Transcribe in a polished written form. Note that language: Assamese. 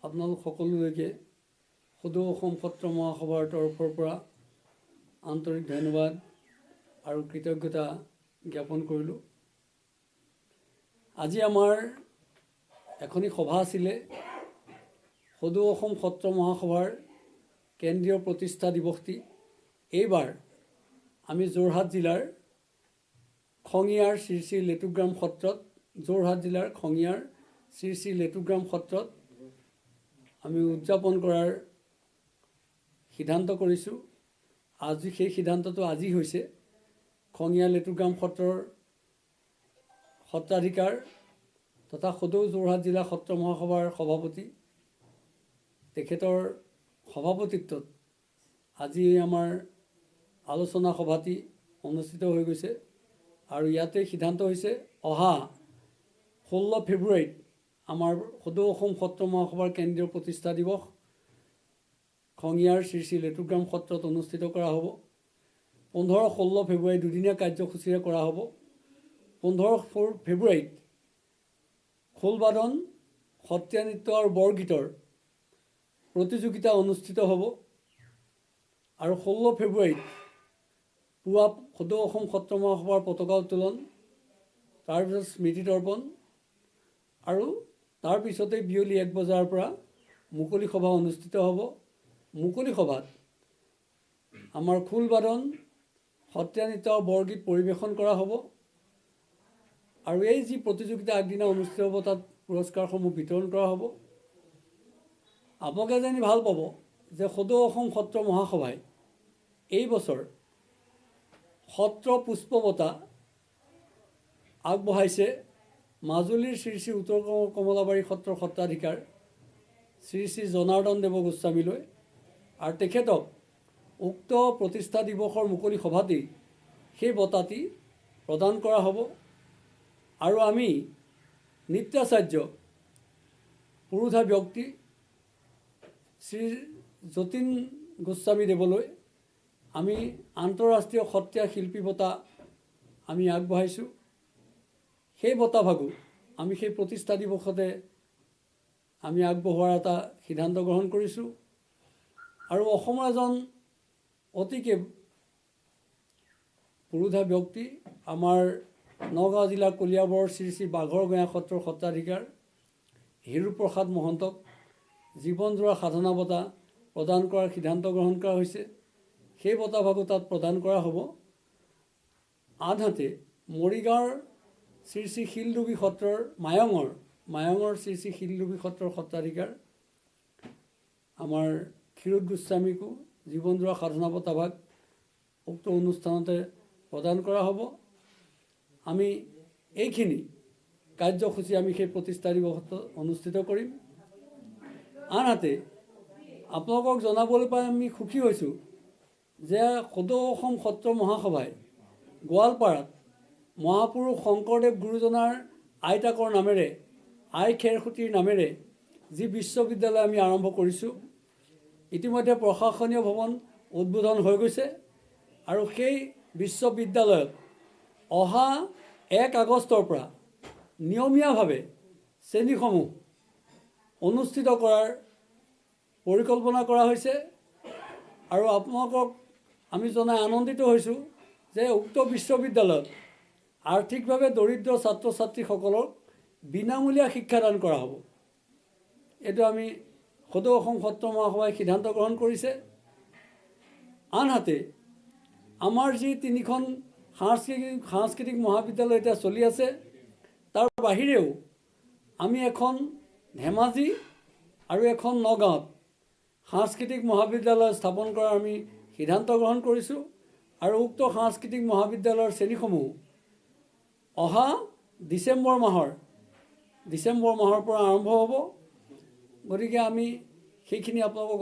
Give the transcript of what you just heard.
আপোনালোক সকলোলৈকে সদৌ অসম সত্ৰ মহাসভাৰ তৰফৰ পৰা আন্তৰিক ধন্যবাদ আৰু কৃতজ্ঞতা জ্ঞাপন কৰিলোঁ। আজি আমাৰ এখনি সভা আছিলে সদৌ অসম সত্ৰ মহাসভাৰ কেন্দ্ৰীয় প্ৰতিষ্ঠা দিৱসটি। এইবাৰ আমি যোৰহাট জিলাৰ খঙিয়াৰ শ্ৰী শ্ৰী লেটুগ্ৰাম সত্ৰত, যোৰহাট জিলাৰ খঙিয়াৰ শ্ৰী শ্ৰী লেটুগ্ৰাম সত্ৰত আমি উদযাপন কৰাৰ সিদ্ধান্ত কৰিছোঁ। আজি সেই সিদ্ধান্তটো আজি হৈছে। খঙিয়া লেটুগ্ৰাম সত্ৰৰ সত্ৰাধিকাৰ তথা সদৌ যোৰহাট জিলা সত্ৰ মহাসভাৰ সভাপতি, তেখেতৰ সভাপতিত্বত আজি আমাৰ আলোচনা সভাটি অনুষ্ঠিত হৈ গৈছে আৰু ইয়াতে সিদ্ধান্ত হৈছে অহা 16 ফেব্ৰুৱাৰীত আমাৰ সদৌ অসম সত্ৰ মহাসভাৰ কেন্দ্ৰীয় প্ৰতিষ্ঠা দিৱস খঙিয়াৰ শ্ৰী শ্ৰী লেটুগ্ৰাম সত্ৰত অনুষ্ঠিত কৰা হ'ব। 15-16 ফেব্ৰুৱাৰী দুদিনীয়া কাৰ্যসূচীৰে কৰা হ'ব। 15 ফেব্ৰুৱাৰীত খোলবাদন, সত্ৰীয়া নৃত্য আৰু বৰগীতৰ প্ৰতিযোগিতা অনুষ্ঠিত হ'ব আৰু 16 ফেব্ৰুৱাৰীত পুৱা সদৌ অসম সত্ৰ মহাসভাৰ পতাকা উত্তোলন, তাৰপিছত স্মৃতি তৰ্পণ আৰু তাৰপিছতে বিয়লি 1 বজাৰ পৰা মুকলি সভা অনুষ্ঠিত হ'ব। মুকলি সভাত আমাৰ খোলবাদন, সত্ৰীয়া নৃত্য আৰু বৰগীত পৰিৱেশন কৰা হ'ব আৰু এই যি প্ৰতিযোগিতা আগদিনা অনুষ্ঠিত হ'ব তাত পুৰস্কাৰসমূহ বিতৰণ কৰা হ'ব। আপোনালোকে জানি ভাল পাব যে সদৌ অসম সত্ৰ মহাসভাই এই বছৰ সত্ৰ পুষ্প বঁটা আগবঢ়াইছে মাজুলীৰ শ্ৰী শ্ৰী উত্তৰ কমলাবাৰী সত্ৰৰ সত্ৰাধিকাৰ শ্ৰী শ্ৰী জনাৰ্দন দেৱ গোস্বামীলৈ আৰু তেখেতক উক্ত প্ৰতিষ্ঠা দিৱসৰ মুকলি সভাতেই সেই বঁটাটি প্ৰদান কৰা হ'ব। আৰু আমি নৃত্যাচাৰ্য পুৰোধা ব্যক্তি শ্ৰী যতীন গোস্বামী দেৱলৈ আমি আন্তঃৰাষ্ট্ৰীয় সত্ৰীয়া শিল্পী বঁটা আমি আগবঢ়াইছোঁ। সেই বঁটা ভাগো আমি সেই প্ৰতিষ্ঠা দিৱসতে আমি আগবঢ়োৱাৰ এটা সিদ্ধান্ত গ্ৰহণ কৰিছোঁ। আৰু অসমৰ এজন অতিকে পুৰোধা ব্যক্তি আমাৰ নগাঁও জিলাৰ কলিয়াবৰৰ শ্ৰী শ্ৰী বাঘৰগঞা সত্ৰৰ সত্ৰাধিকাৰ হিৰুপ্ৰসাদ মহন্তক জীৱনজোৰা সাধনা বঁটা প্ৰদান কৰাৰ সিদ্ধান্ত গ্ৰহণ কৰা হৈছে। সেই বঁটা ভাগো তাত প্ৰদান কৰা হ'ব। আনহাতে মৰিগাঁৱৰ শ্ৰী শ্ৰী শিলডুবি সত্ৰৰ মায়ঙৰ শ্ৰী শ্ৰী শিলডুবি সত্ৰৰ সত্ৰাধিকাৰ আমাৰ ক্ষীৰোদ গোস্বামীকো জীৱনজোৰা সাধনা বঁটা ভাগ উক্ত অনুষ্ঠানতে প্ৰদান কৰা হ'ব। আমি এইখিনি কাৰ্যসূচী আমি সেই প্ৰতিষ্ঠা দিৱসত অনুষ্ঠিত কৰিম। আনহাতে আপোনালোকক জনাবলৈ পাই আমি সুখী হৈছোঁ যে সদৌ অসম সত্ৰ মহাসভাই গোৱালপাৰাত মহাপুৰুষ শংকৰদেৱ গুৰুজনাৰ আইতাকৰ নামেৰে, আই খেৰসুঁতীৰ নামেৰে যি বিশ্ববিদ্যালয় আমি আৰম্ভ কৰিছোঁ, ইতিমধ্যে প্ৰশাসনীয় ভৱন উদ্বোধন হৈ গৈছে আৰু সেই বিশ্ববিদ্যালয়ত অহা 1 আগষ্টৰ পৰা নিয়মীয়াভাৱে শ্ৰেণীসমূহ অনুষ্ঠিত কৰাৰ পৰিকল্পনা কৰা হৈছে। আৰু আপোনালোকক আমি জনাই আনন্দিত হৈছোঁ যে উক্ত বিশ্ববিদ্যালয়ত আৰ্থিকভাৱে দৰিদ্ৰ ছাত্ৰ ছাত্ৰীসকলক বিনামূলীয়া শিক্ষাদান কৰা হ'ব। এইটো আমি সদৌ অসম সত্ৰ মহাসভাই সিদ্ধান্ত গ্ৰহণ কৰিছে। আনহাতে আমাৰ যি 3খন সাংস্কৃতিক মহাবিদ্যালয় এতিয়া চলি আছে, তাৰ বাহিৰেও আমি এখন ধেমাজি আৰু এখন নগাঁৱত সাংস্কৃতিক মহাবিদ্যালয় স্থাপন কৰাৰ আমি সিদ্ধান্ত গ্ৰহণ কৰিছোঁ। আৰু উক্ত সাংস্কৃতিক মহাবিদ্যালয়ৰ শ্ৰেণীসমূহ অহা ডিচেম্বৰ মাহৰ পৰা আৰম্ভ হ'ব। গতিকে আমি সেইখিনি আপোনালোকক